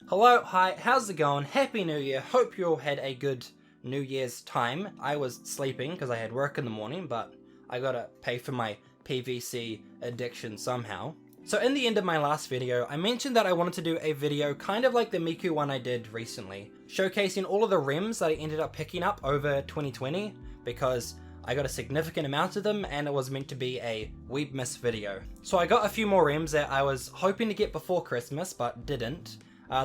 Hello, hi, how's it going? Happy New Year. Hope you all had a good New Year's time. I was sleeping because I had work in the morning, but I gotta pay for my PVC addiction somehow. So in the end of my last video, I mentioned that I wanted to do a video kind of like the Miku one I did recently, showcasing all of the Rems that I ended up picking up over 2020, because I got a significant amount of them and it was meant to be a Weebmas video. So I got a few more Rems that I was hoping to get before Christmas, but didn't.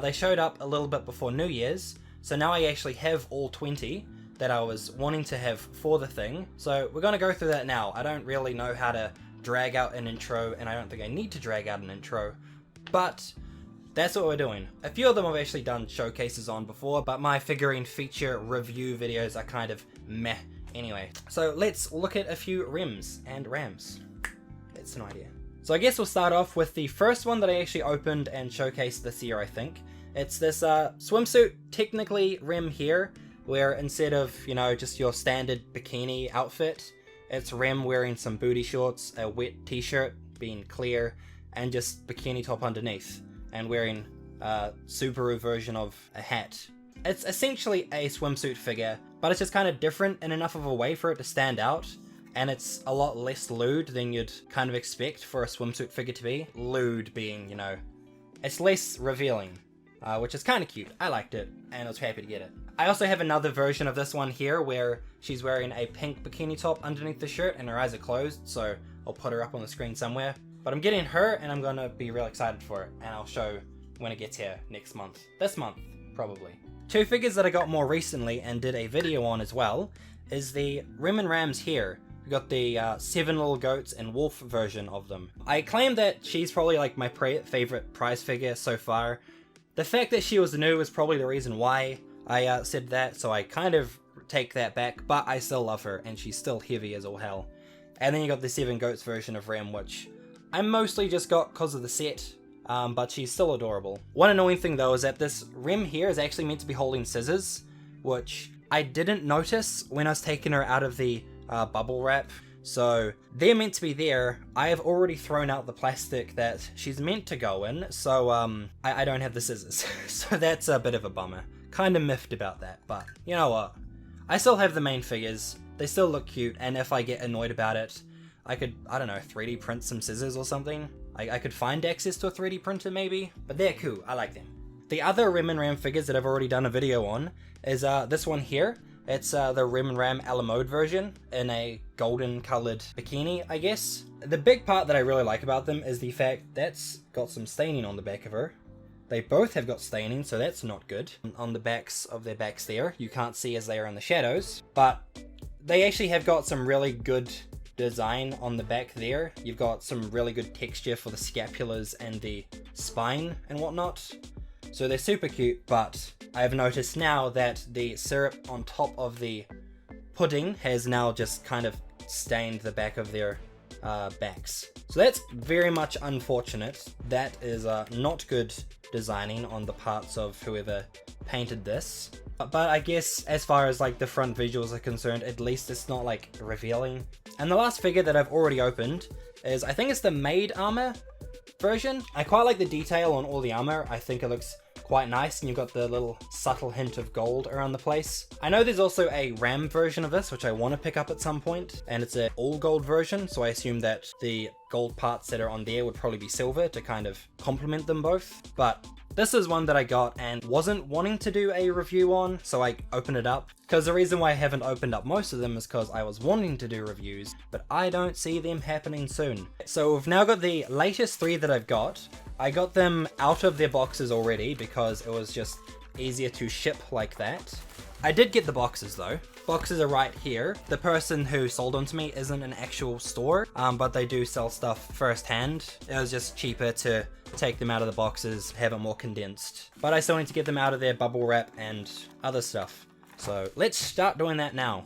They showed up a little bit before New Year's, so now I actually have all 20 that I was wanting to have for the thing. So we're going to go through that now. I don't really know how to drag out an intro, and I don't think I need to drag out an intro, but that's what we're doing. A few of them I've actually done showcases on before, but my figurine feature review videos are kind of meh anyway. So let's look at a few Rems and Rams. That's an idea. So I guess we'll start off with the first one that I actually opened and showcased this year, I think. It's this swimsuit, technically Rem here, where instead of, you know, just your standard bikini outfit, it's Rem wearing some booty shorts, a wet t-shirt, being clear, and just bikini top underneath, and wearing a Subaru version of a hat. It's essentially a swimsuit figure, but it's just kind of different in enough of a way for it to stand out, and it's a lot less lewd than you'd kind of expect for a swimsuit figure to be. Lewd being, you know, it's less revealing, which is kind of cute. I liked it, and I was happy to get it. I also have another version of this one here where she's wearing a pink bikini top underneath the shirt and her eyes are closed, so I'll put her up on the screen somewhere. But I'm getting her and I'm gonna be real excited for it, and I'll show when it gets here next month. This month, probably. Two figures that I got more recently and did a video on as well is the Rem and Rams here. We got the 7 little goats and wolf version of them. I claim that she's probably like my favorite prize figure so far. The fact that she was new is probably the reason why I said that, so I kind of take that back, but I still love her, and she's still heavy as all hell. And then you got the 7 goats version of Rem, which I mostly just got because of the set, but she's still adorable. One annoying thing though is that this Rem here is actually meant to be holding scissors, which I didn't notice when I was taking her out of the bubble wrap. So they're meant to be there. I have already thrown out the plastic that she's meant to go in, so I don't have the scissors. So that's a bit of a bummer. Kind of miffed about that, but you know what? I still have the main figures. They still look cute, and if I get annoyed about it, I could, I don't know, 3D print some scissors or something. I could find access to a 3D printer maybe, but they're cool. I like them. The other Rem and Ram figures that I've already done a video on is this one here. It's the Rem and Ram Alamode version in a golden colored bikini, I guess. The big part that I really like about them is the fact that's got some staining on the back of her. They both have got staining, so that's not good. On the backs of their backs there, you can't see as they are in the shadows, but they actually have got some really good design on the back there. You've got some really good texture for the scapulas and the spine and whatnot. So they're super cute, but I've noticed now that the syrup on top of the pudding has now just kind of stained the back of their backs. So that's very much unfortunate. That is not good designing on the parts of whoever painted this. But I guess as far as like the front visuals are concerned, at least it's not like revealing. And the last figure that I've already opened is, I think it's the Maid armor version. I quite like the detail on all the armor. I think it looks quite nice, and you've got the little subtle hint of gold around the place. I know there's also a Ram version of this, which I want to pick up at some point, and it's an all gold version, so I assume that the gold parts that are on there would probably be silver to kind of complement them both. But this is one that I got and wasn't wanting to do a review on, so I opened it up. Because the reason why I haven't opened up most of them is because I was wanting to do reviews, but I don't see them happening soon. So we've now got the latest 3 that I've got. I got them out of their boxes already because it was just easier to ship like that. I did get the boxes though. Boxes are right here. The person who sold them to me isn't an actual store, but they do sell stuff firsthand. It was just cheaper to take them out of the boxes, have it more condensed. But I still need to get them out of their bubble wrap and other stuff. So let's start doing that now.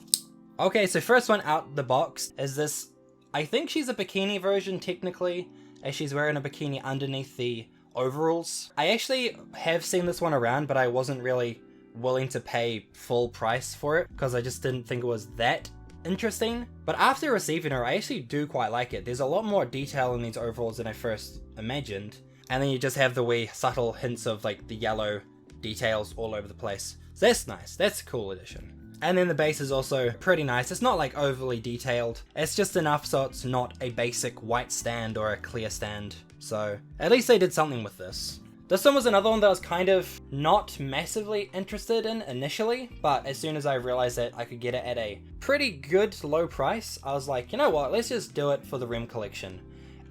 Okay, so first one out the box is this. I think she's a bikini version technically, as she's wearing a bikini underneath the overalls. I actually have seen this one around, but I wasn't really willing to pay full price for it because I just didn't think it was that interesting. But after receiving her, I actually do quite like it. There's a lot more detail in these overalls than I first imagined. And then you just have the wee subtle hints of like the yellow details all over the place. So that's nice. That's a cool addition. And then the base is also pretty nice. It's not like overly detailed. It's just enough so it's not a basic white stand or a clear stand. So at least they did something with this. This one was another one that I was kind of not massively interested in initially, but as soon as I realized that I could get it at a pretty good low price, I was like, you know what, let's just do it for the Rem collection.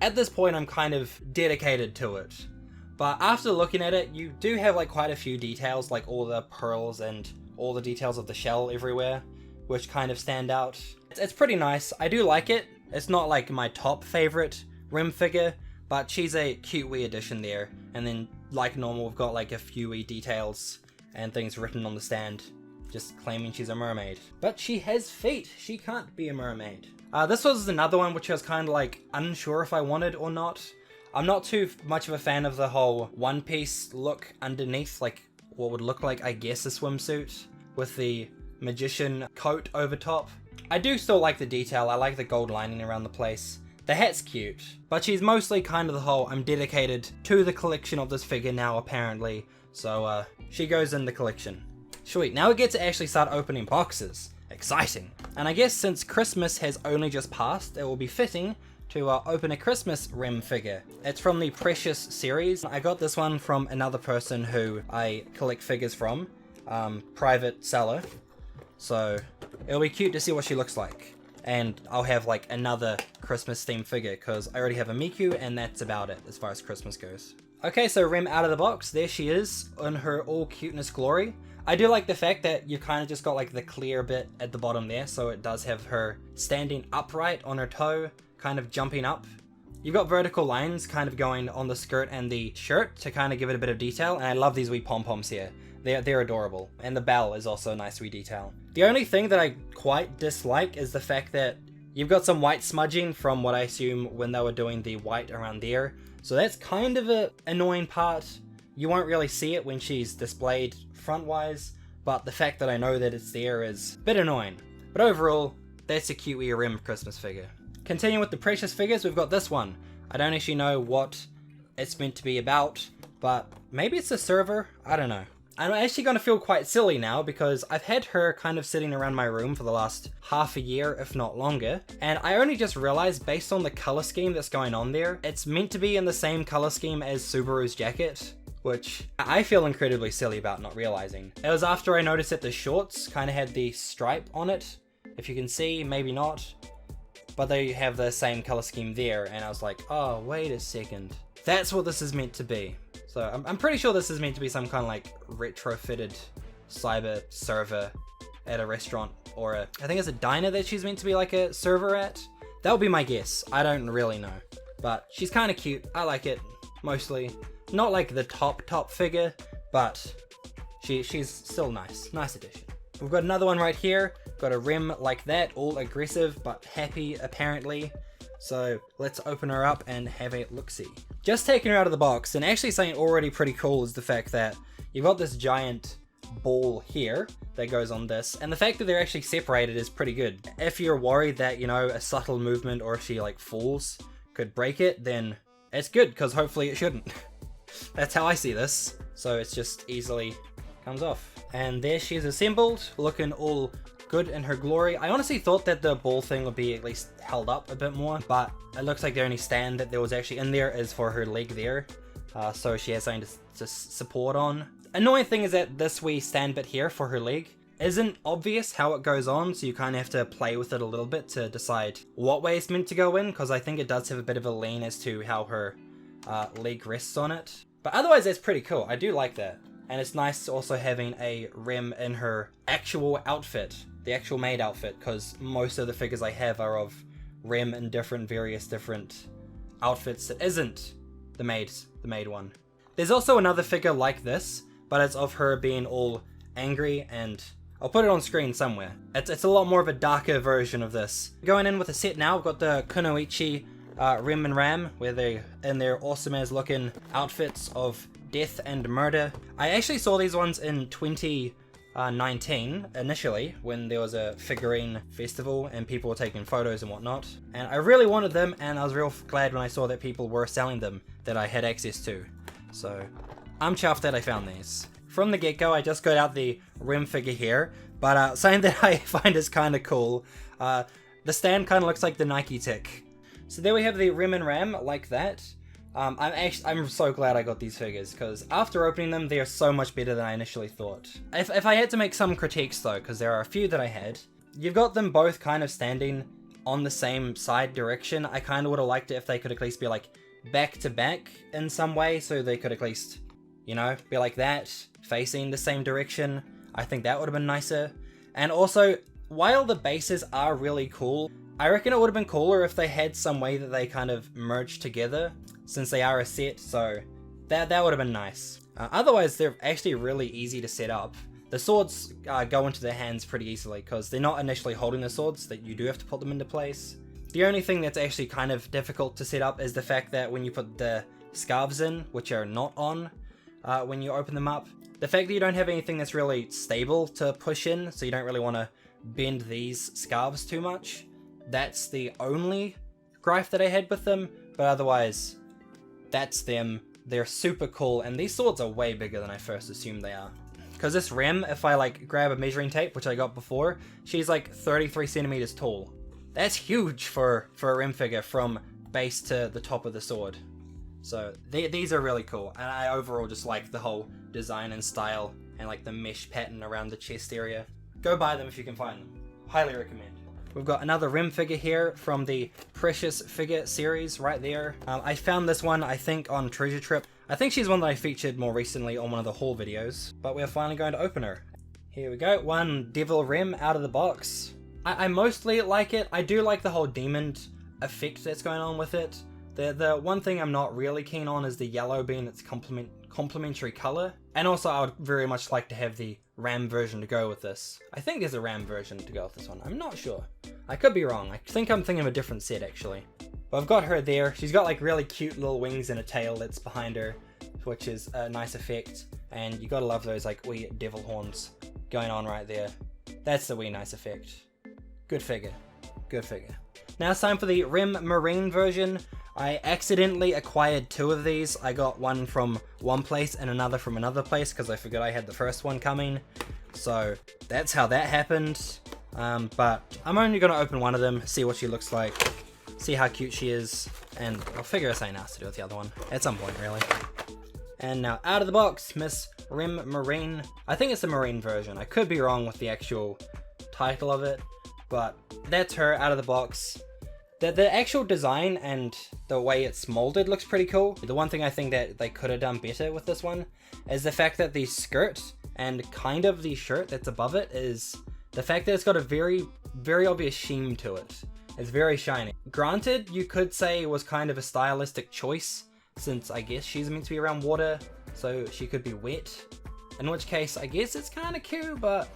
At this point, I'm kind of dedicated to it. But after looking at it, you do have like quite a few details, like all the pearls and all the details of the shell everywhere, which kind of stand out. It's pretty nice. I do like it. It's not like my top favorite Rem figure, but she's a cute wee addition there. And then like normal, we've got like a few wee details and things written on the stand, just claiming she's a mermaid. But she has feet. She can't be a mermaid. This was another one which I was kind of like unsure if I wanted or not. I'm not too much of a fan of the whole one piece look underneath, like what would look like, I guess, a swimsuit with the magician coat over top. I do still like the detail. I like the gold lining around the place. The hat's cute, but she's mostly kind of the whole I'm dedicated to the collection of this figure now apparently, so she goes in the collection. Sweet, now we get to actually start opening boxes. Exciting. And I guess since Christmas has only just passed, it will be fitting to open a Christmas Rem figure. It's from the Precious series. I got this one from another person who I collect figures from, private seller, so it'll be cute to see what she looks like. And I'll have like another Christmas themed figure because I already have a Miku and that's about it as far as Christmas goes. Okay, so Rem out of the box, there she is in her all cuteness glory. I do like the fact that you kind of just got like the clear bit at the bottom there, so it does have her standing upright on her toe, kind of jumping up. You've got vertical lines kind of going on the skirt and the shirt to kind of give it a bit of detail, and I love these wee pom-poms here. They're adorable, and the bell is also a nice wee detail. The only thing that I quite dislike is the fact that you've got some white smudging from what I assume when they were doing the white around there, so that's kind of an annoying part. You won't really see it when she's displayed front-wise, but the fact that I know that it's there is a bit annoying. But overall, that's a cute wee Rem Christmas figure. Continuing with the Precious figures, we've got this one. I don't actually know what it's meant to be about, but maybe it's a server? I don't know. I'm actually going to feel quite silly now because I've had her kind of sitting around my room for the last half a year, if not longer, and I only just realized based on the color scheme that's going on there, it's meant to be in the same color scheme as Subaru's jacket, which I feel incredibly silly about not realizing. It was after I noticed that the shorts kind of had the stripe on it. If you can see, maybe not, but they have the same color scheme there, and I was like, oh, wait a second. That's what this is meant to be. So I'm pretty sure this is meant to be some kind of like retrofitted cyber server at a restaurant, or I think it's a diner that she's meant to be like a server at. That would be my guess. I don't really know, but she's kind of cute. I like it mostly. Not like the top figure, but she's still nice. Nice addition. We've got another one right here. Got a Rem like that, all aggressive but happy apparently. So let's open her up and have a look-see. Just taking her out of the box, and actually something already pretty cool is the fact that you've got this giant ball here that goes on this, and the fact that they're actually separated is pretty good. If you're worried that, you know, a subtle movement or if she like falls could break it, then it's good because hopefully it shouldn't. That's how I see this. So it's just easily comes off. And there she is assembled, looking all good in her glory. I honestly thought that the ball thing would be at least held up a bit more, but it looks like the only stand that there was actually in there is for her leg there. So she has something to support on. Annoying thing is that this wee stand bit here for her leg isn't obvious how it goes on, so you kind of have to play with it a little bit to decide what way it's meant to go in, because I think it does have a bit of a lean as to how her leg rests on it. But otherwise that's pretty cool. I do like that. And it's nice also having a Rem in her actual outfit, the actual Maid outfit, because most of the figures I have are of Rem in various different outfits that isn't the Maid one. There's also another figure like this, but it's of her being all angry, and I'll put it on screen somewhere. It's a lot more of a darker version of this. Going in with a set now, we've got the Kunoichi Rem and Ram, where they're in their awesome as looking outfits of death and murder. I actually saw these ones in 20 19 initially, when there was a figurine festival and people were taking photos and whatnot, and I really wanted them, and I was real glad when I saw that people were selling them that I had access to. So I'm chuffed that I found these. From the get-go, I just got out the Rem figure here, but something that I find is kind of cool. The stand kind of looks like the Nike tick. So there we have the Rem and Ram like that. I'm so glad I got these figures, because after opening them, they are so much better than I initially thought. If I had to make some critiques though, because there are a few that I had, you've got them both kind of standing on the same side direction. I kind of would have liked it if they could at least be like back to back in some way, so they could at least, you know, be like that, facing the same direction. I think that would have been nicer. And also, while the bases are really cool, I reckon it would have been cooler if they had some way that they kind of merged together, since they are a set, so that would have been nice. Otherwise, they're actually really easy to set up. The swords go into their hands pretty easily, because they're not initially holding the swords, that you do have to put them into place. The only thing that's actually kind of difficult to set up is the fact that when you put the scarves in, which are not on when you open them up, the fact that you don't have anything that's really stable to push in, so you don't really want to bend these scarves too much. That's the only gripe that I had with them, but otherwise, that's them. They're super cool, and these swords are way bigger than I first assumed they are. Because this Rem, if I like grab a measuring tape, which I got before, she's like 33 centimeters tall. That's huge for a Rem figure from base to the top of the sword. So these are really cool, and I overall just like the whole design and style, and like the mesh pattern around the chest area. Go buy them if you can find them. Highly recommend. We've got another Rem figure here from the Precious Figure series right there. I found this one, I think, on Treasure Trip. I think she's one that I featured more recently on one of the haul videos, but we're finally going to open her. Here we go, one Devil Rem out of the box. I mostly like it. I do like the whole demon effect that's going on with it. The one thing I'm not really keen on is the yellow being its complementary color. And also I would very much like to have the Ram version to go with this. I think there's a Ram version to go with this one. I'm not sure. I could be wrong. I think I'm thinking of a different set actually. But I've got her there. She's got like really cute little wings and a tail that's behind her, which is a nice effect. And you gotta love those like wee devil horns going on right there. That's the wee nice effect. Good figure. Good figure. Now it's time for the Rem Marine version. I accidentally acquired two of these. I got one from one place and another from another place because I forgot I had the first one coming. So that's how that happened. But I'm only going to open one of them, see what she looks like, see how cute she is, and I'll figure out something else to do with the other one at some point, really. And now out of the box, Miss Rem Marine. I think it's the Marine version. I could be wrong with the actual title of it, but that's her out of the box. The actual design and the way it's molded looks pretty cool. The one thing I think that they could have done better with this one is the fact that the skirt and kind of the shirt that's above it is the fact that it's got a very, very obvious sheen to it. It's very shiny. Granted, you could say it was kind of a stylistic choice, since I guess she's meant to be around water, so she could be wet. In which case, I guess it's kind of cute, but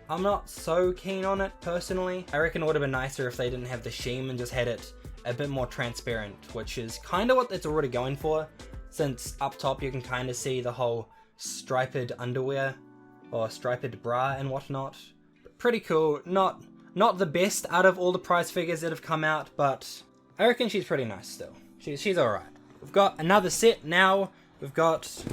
I'm not so keen on it personally. I reckon it would have been nicer if they didn't have the sheen and just had it a bit more transparent, which is kind of what it's already going for, since up top you can kind of see the whole striped underwear or striped bra and whatnot. Pretty cool. Not the best out of all the prize figures that have come out, but I reckon she's pretty nice still. She's alright. We've got another set now. We've got,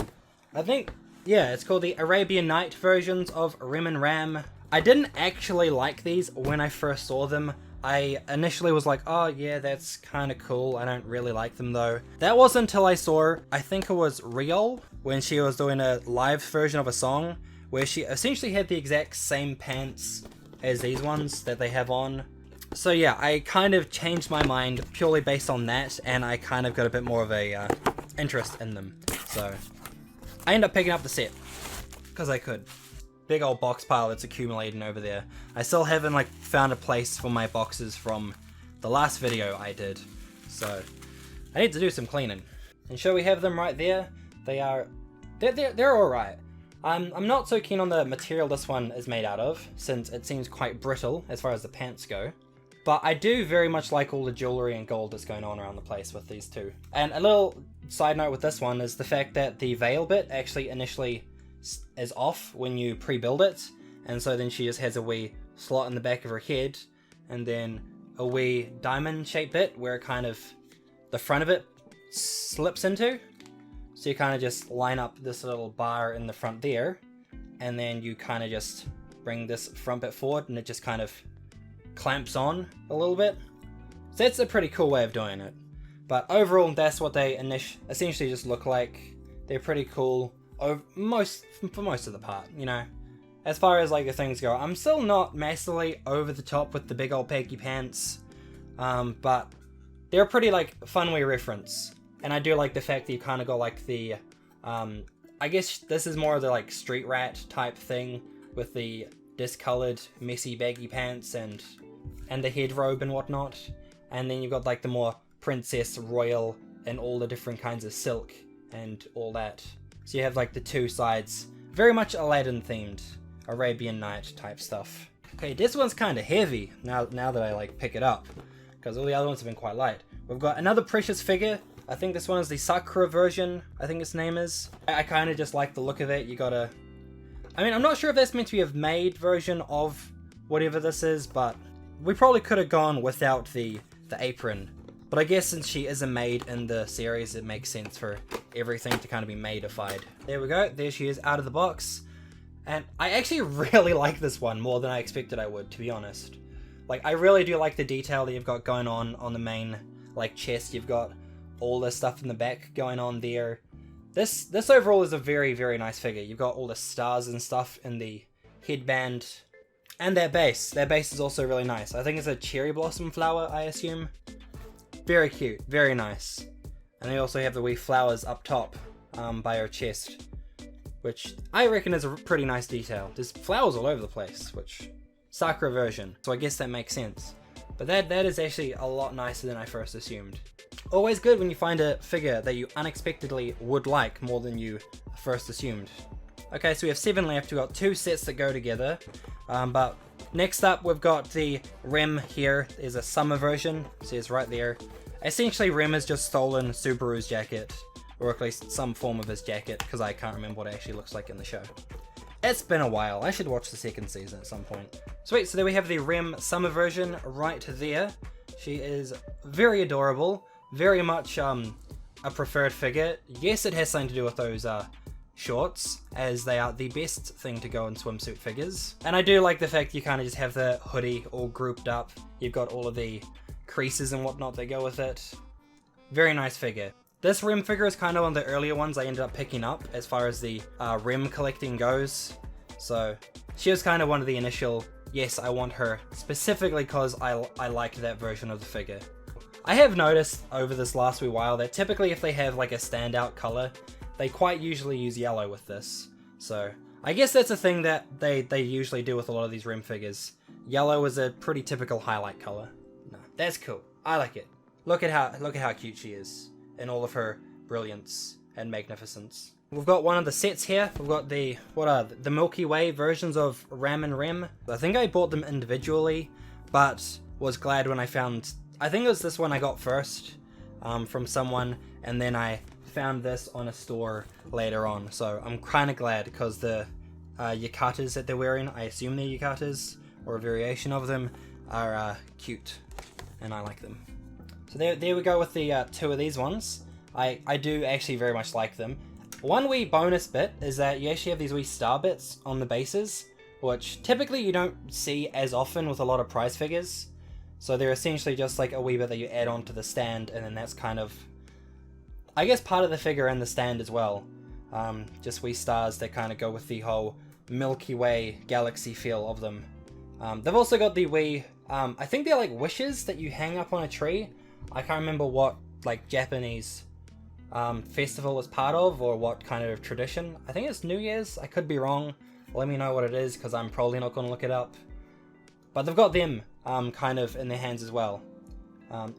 I think, yeah, it's called the Arabian Night versions of Rem and Ram. I didn't actually like these when I first saw them. I initially was like, oh yeah, that's kind of cool. I don't really like them though. That wasn't until I saw, I think it was Riol, when she was doing a live version of a song, where she essentially had the exact same pants as these ones that they have on. So yeah, I kind of changed my mind purely based on that, and I kind of got a bit more of a interest in them. So I ended up picking up the set, because I could. Big old box pile that's accumulating over there. I still haven't like found a place for my boxes from the last video I did, so I need to do some cleaning. And sure, we have them right there. They're alright. I'm not so keen on the material this one is made out of, since it seems quite brittle as far as the pants go. But I do very much like all the jewelry and gold that's going on around the place with these two. And a little side note with this one is the fact that the veil bit actually initially is off when you pre-build it, and so then she just has a wee slot in the back of her head, and then a wee diamond shaped bit where it kind of, the front of it slips into. So you kind of just line up this little bar in the front there, and then you kind of just bring this front bit forward, and it just kind of clamps on a little bit. So that's a pretty cool way of doing it. But overall, that's what they essentially just look like. They're pretty cool for most of the part, you know. As far as like the things go, I'm still not massively over the top with the big old baggy pants, but they're a pretty like fun way reference. And I do like the fact that you kind of got like the, I guess this is more of the like street rat type thing with the discolored messy baggy pants and the head robe and whatnot. And then you've got like the more princess royal and all the different kinds of silk and all that. So you have like the two sides, very much Aladdin themed, Arabian Night type stuff. Okay, this one's kind of heavy now that I like pick it up, because all the other ones have been quite light. We've got another precious figure. I think this one is the Sakura version, I think its name is. I kind of just like the look of it. You gotta, I mean, I'm not sure if that's meant to be a Maid version of whatever this is, but we probably could have gone without the apron. But I guess since she is a maid in the series, it makes sense for everything to kind of be maidified. There we go, there she is out of the box. And I actually really like this one more than I expected I would, to be honest. Like, I really do like the detail that you've got going on the main, like, chest. You've got all this stuff in the back going on there. This overall is a very, very nice figure. You've got all the stars and stuff in the headband. And their base. Their base is also really nice. I think it's a cherry blossom flower, I assume. Very cute. Very nice. And they also have the wee flowers up top by her chest, which I reckon is a pretty nice detail. There's flowers all over the place, which Sakura version, so I guess that makes sense. But that is actually a lot nicer than I first assumed. Always good when you find a figure that you unexpectedly would like more than you first assumed. Okay, so we have 7 left. We've got 2 sets that go together. But next up, we've got the Rem here. There's a summer version, it says right there. Essentially, Rem has just stolen Subaru's jacket, or at least some form of his jacket, because I can't remember what it actually looks like in the show. It's been a while. I should watch the second season at some point. Sweet, so there we have the Rem summer version right there. She is very adorable, very much a preferred figure. Yes, it has something to do with those shorts, as they are the best thing to go in swimsuit figures. And I do like the fact you kind of just have the hoodie all grouped up. You've got all of the creases and whatnot that go with it. Very nice figure. This Rem figure is kind of one of the earlier ones I ended up picking up as far as the Rem collecting goes. So she was kind of one of the initial, yes, I want her specifically because I like that version of the figure. I have noticed over this last wee while that typically if they have like a standout color, they quite usually use yellow with this. So I guess that's a thing that they usually do with a lot of these Rem figures. Yellow is a pretty typical highlight color. No, that's cool. I like it. Look at how cute she is in all of her brilliance and magnificence. We've got one of the sets here. We've got the Milky Way versions of Ram and Rem. I think I bought them individually, but was glad when I found, I think it was this one I got first from someone, and then I found this on a store later on. So I'm kind of glad because the yukatas that they're wearing, I assume they're yukatas or a variation of them, are cute, and I like them. So there we go with the 2 of these ones. I do actually very much like them. One wee bonus bit is that you actually have these wee star bits on the bases, which typically you don't see as often with a lot of prize figures. So they're essentially just like a wee bit that you add onto the stand, and then that's kind of, I guess, part of the figure and the stand as well. Just wee stars that kind of go with the whole Milky Way galaxy feel of them. They've also got the wee, I think they're like wishes that you hang up on a tree. I can't remember what like Japanese festival is part of, or what kind of tradition. I think it's New Year's. I could be wrong. Let me know what it is, because I'm probably not going to look it up. But they've got them kind of in their hands as well.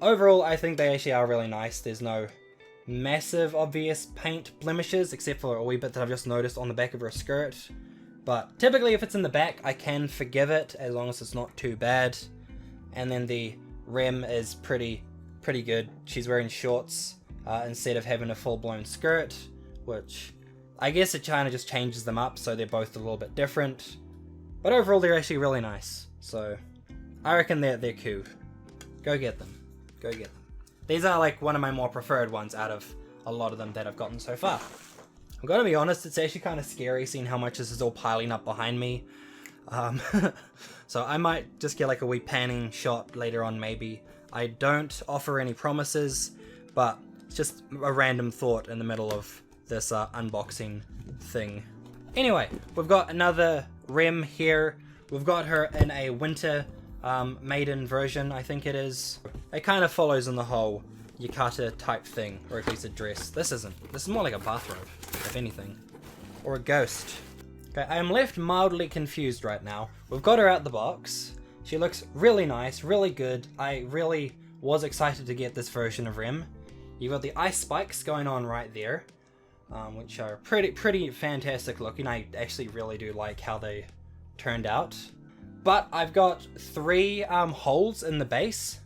Overall, I think they actually are really nice. There's no massive obvious paint blemishes, except for a wee bit that I've just noticed on the back of her skirt. But typically if it's in the back, I can forgive it, as long as it's not too bad. And then the Rem is pretty good. She's wearing shorts instead of having a full-blown skirt, which I guess it kind of just changes them up so they're both a little bit different. But overall, they're actually really nice. So, I reckon they're cool. Go get them. Go get them. These are like one of my more preferred ones out of a lot of them that I've gotten so far. I'm gonna be honest, it's actually kind of scary seeing how much this is all piling up behind me. So I might just get like a wee panning shot later on maybe. I don't offer any promises, but it's just a random thought in the middle of this unboxing thing. Anyway, we've got another Rem here. We've got her in a winter maiden version, I think it is. It kind of follows in the whole yukata type thing, or at least a dress. This isn't. This is more like a bathrobe, if anything. Or a ghost. Okay, I am left mildly confused right now. We've got her out the box. She looks really nice, really good. I really was excited to get this version of Rem. You've got the ice spikes going on right there, which are pretty fantastic looking. I actually really do like how they turned out. But I've got 3 holes in the base,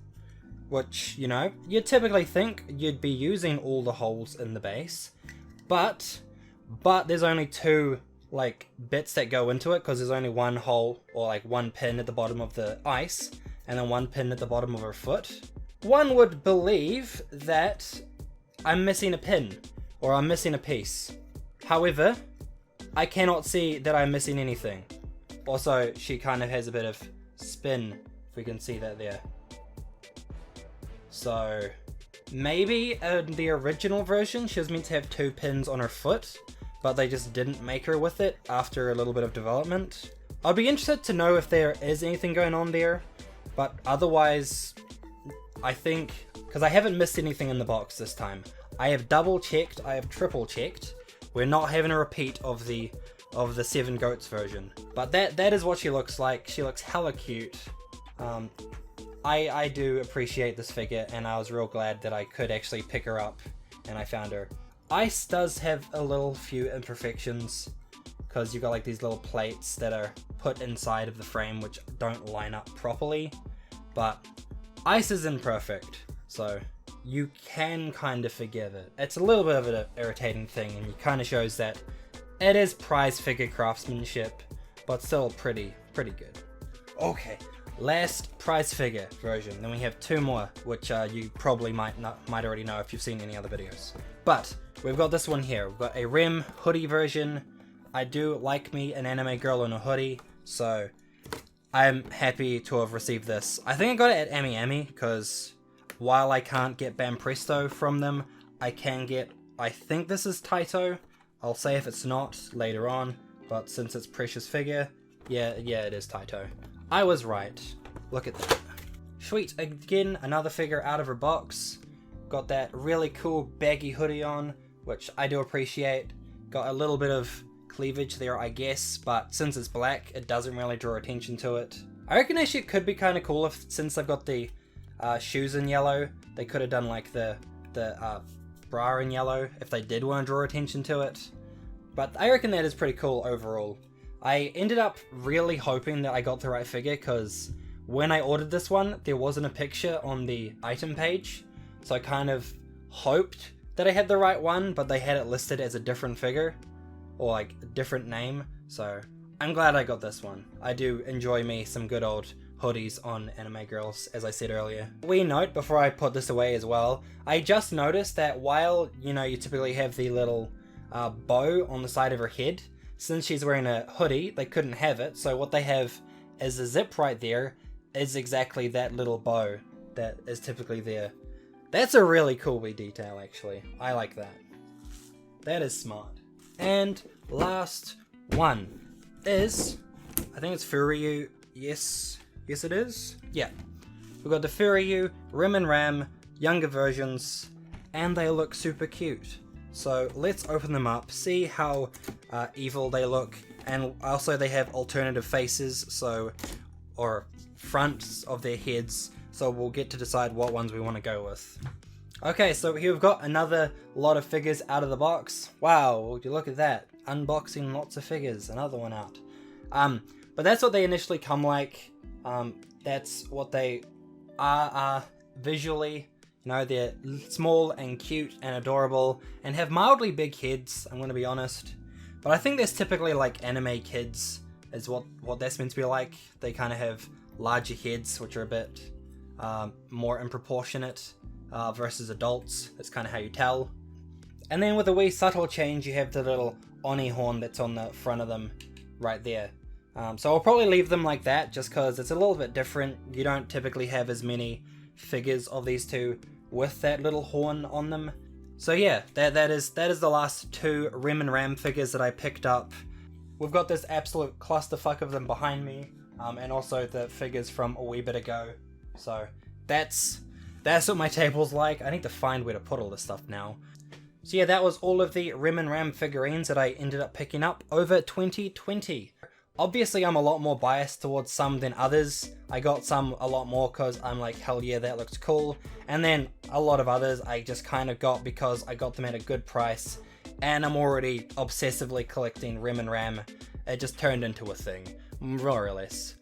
which, you know, you'd typically think you'd be using all the holes in the base, but there's only 2 like bits that go into it, because there's only 1 hole, or like 1 pin at the bottom of the ice, and then 1 pin at the bottom of her foot. One would believe that I'm missing a pin, or I'm missing a piece. However, I cannot see that I'm missing anything. Also, she kind of has a bit of spin, if we can see that there. So, maybe in the original version she was meant to have 2 pins on her foot, but they just didn't make her with it after a little bit of development. I'd be interested to know if there is anything going on there, but otherwise, I think, because I haven't missed anything in the box this time. I have double checked, I have triple checked. We're not having a repeat of the 7 Goats version. But that is what she looks like. She looks hella cute. I do appreciate this figure, and I was real glad that I could actually pick her up and I found her. Ice does have a few imperfections, because you've got like these little plates that are put inside of the frame which don't line up properly, but Ice is imperfect, so you can kind of forgive it. It's a little bit of an irritating thing, and it kind of shows that it is prize figure craftsmanship, but still pretty good. Okay, last prize figure version. Then we have 2 more, which you probably might already know if you've seen any other videos. But we've got this one here. We've got a Rem hoodie version. I do like me an anime girl in a hoodie, so I'm happy to have received this. I think I got it at AmiAmi, because while I can't get Bam Presto from them, I can get, I think this is Taito. I'll say if it's not later on, but since it's Precious figure, yeah, it is Taito. I was right. Look at that. Sweet, again, another figure out of her box. Got that really cool baggy hoodie on, which I do appreciate. Got a little bit of cleavage there, I guess, but since it's black, it doesn't really draw attention to it. I reckon actually it could be kind of cool if, since they've got the shoes in yellow, they could have done like the bra in yellow if they did want to draw attention to it. But I reckon that is pretty cool overall. I ended up really hoping that I got the right figure, because when I ordered this one, there wasn't a picture on the item page, so I kind of hoped that I had the right one, but they had it listed as a different figure, or like a different name, so I'm glad I got this one. I do enjoy me some good old hoodies on anime girls, as I said earlier. Wee note before I put this away as well, I just noticed that while, you know, you typically have the little bow on the side of her head, since she's wearing a hoodie, they couldn't have it, so what they have is a zip right there, is exactly that little bow that is typically there. That's a really cool wee detail, actually. I like that. That is smart. And last one is, I think it's Furyu. Yes it is. Yeah. We've got the Furyu, Rem and Ram, younger versions, and they look super cute. So let's open them up, see how evil they look, and also they have alternative faces, so, or fronts of their heads, so we'll get to decide what ones we want to go with. Okay, so here we've got another lot of figures out of the box. Wow, would you look at that. Unboxing lots of figures, another one out. But that's what they initially come like. That's what they are visually. You know, they're small and cute and adorable and have mildly big heads, I'm going to be honest. But I think there's typically like anime kids is what that's meant to be like. They kind of have larger heads, which are a bit more in proportionate versus adults. That's kind of how you tell. And then with a wee subtle change, you have the little Oni horn that's on the front of them right there. So I'll probably leave them like that just because it's a little bit different. You don't typically have as many figures of these two with that little horn on them. So yeah, that is the last two Rem and Ram figures that I picked up. We've got this absolute clusterfuck of them behind me, and also the figures from a wee bit ago. So that's what my table's like. I need to find where to put all this stuff now. So yeah, that was all of the Rem and Ram figurines that I ended up picking up over 2020. Obviously, I'm a lot more biased towards some than others. I got some a lot more because I'm like, hell yeah, that looks cool. And then a lot of others I just kind of got because I got them at a good price. And I'm already obsessively collecting Rem and Ram. It just turned into a thing, more or less.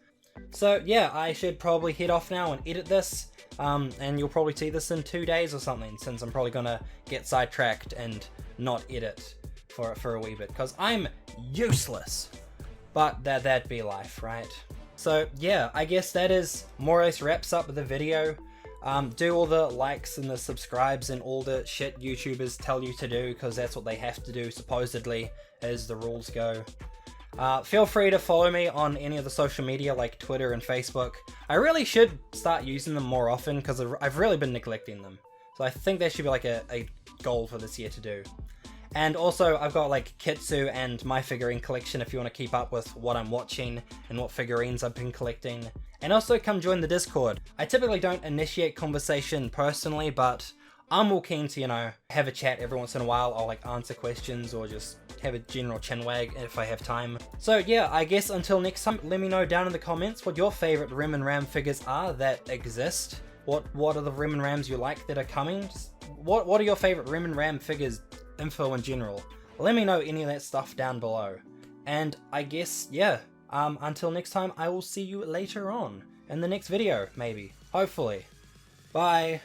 So yeah, I should probably head off now and edit this. And you'll probably see this in 2 days or something, since I'm probably gonna get sidetracked and not edit for a wee bit, because I'm useless. But that'd be life, right? So yeah, I guess that is more or less wraps up the video. Do all the likes and the subscribes and all the shit YouTubers tell you to do, because that's what they have to do supposedly, as the rules go. Feel free to follow me on any of the social media like Twitter and Facebook. I really should start using them more often because I've really been neglecting them. So I think that should be like a goal for this year to do. And also I've got like Kitsu and my figurine collection if you want to keep up with what I'm watching and what figurines I've been collecting. And also come join the Discord. I typically don't initiate conversation personally, but I'm all keen to, you know, have a chat every once in a while. I'll like answer questions or just have a general chinwag if I have time. So yeah, I guess until next time, let me know down in the comments what your favorite Rem and Ram figures are that exist. What are the Rem and Rams you like that are coming? Just, what are your favorite Rem and Ram figures info in general? Let me know any of that stuff down below. And I guess, yeah, until next time, I will see you later on in the next video, maybe, hopefully. Bye.